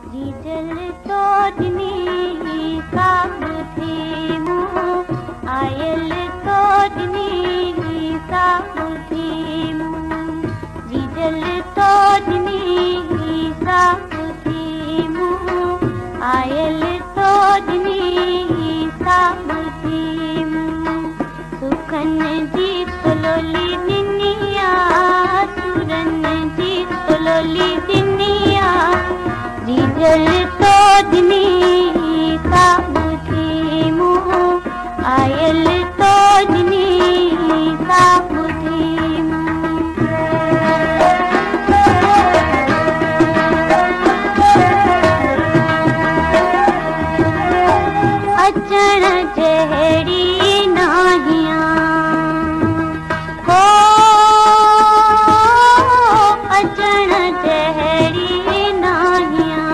diesel तोड़नी साबुथीमू आयल तोड़नी साबुथीमू diesel तोड़नी साबुथीमू आयल तोड़नी साबुथीमू सुखन जी तलोली दिनिया सुरन जी तलोली दिनिया diesel तोड़नी साबुथीमू आयल तोड़नी साबुथीमू अचण जहड़ी नाहियां हो अचण जहड़ी नाहियां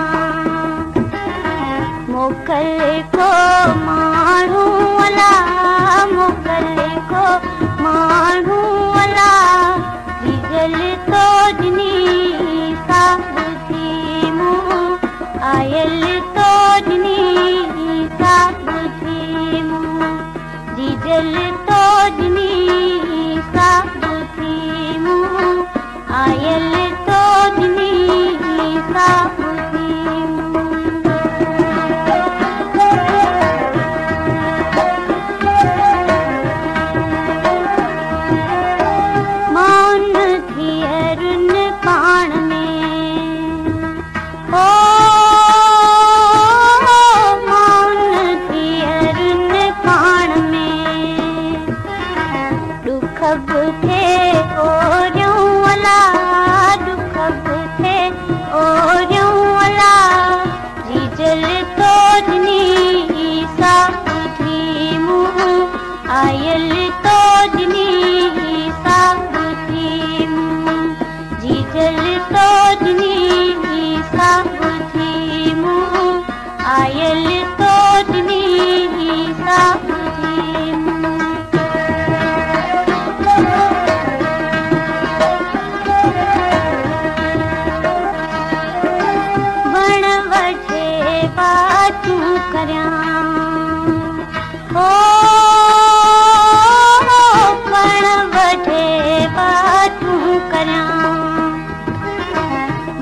मोकल को माण्हू अला मोकल को माण्हू अला डीजल तोड़नी साबुथीमू आयल तोड़नी साबुथीमू डीजल तोड़नी साबुथीमू आयल तोड़नी साबुथीमू मौन थियरुन पाण में हो मौन थियरुन पाण में दुख थे ओरियूं अला दुख थे ओरियूं अला डीजल तोड़नी साबुथीमू आयल तोड़नी साबुथीमू डीजल तोड़नी साबुथीमू आयल तोड़नी साबुथीमू वण वठे बातूं करियां हो वण वठे बातूं करियां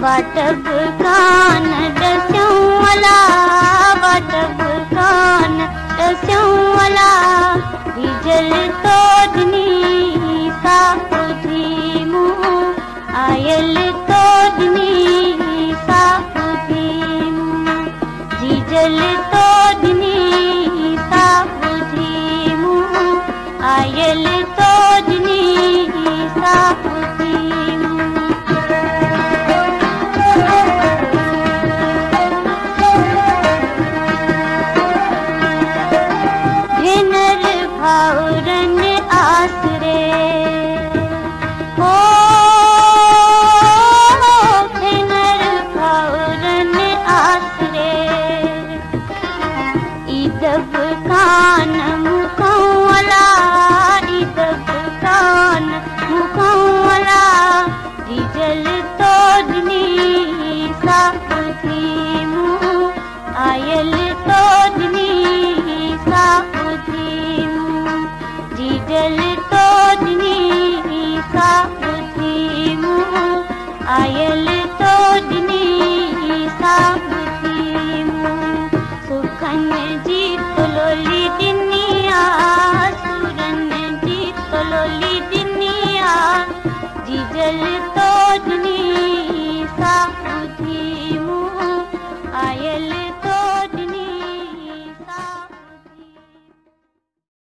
वाटब कान ॾसियूं अला वाटब कान ॾसियूं अला डीजल तोड़नी साबुथीमू आयल तोड़नी साबुथीमू डीजल तोड़नी साबुथीमू आयल तोड़नी साबुथीमू भेनर भाउरन आसरे हो भेनर भाउरन आसरे ईदब कान मुखऊं अला ईदब कान मुखऊं अला डीजल तोड़नी साबुथीमू आयल तोड़नी साबुथीमू डीजल तोड़नी साबुथीमू आयल तोड़नी साबुथीमू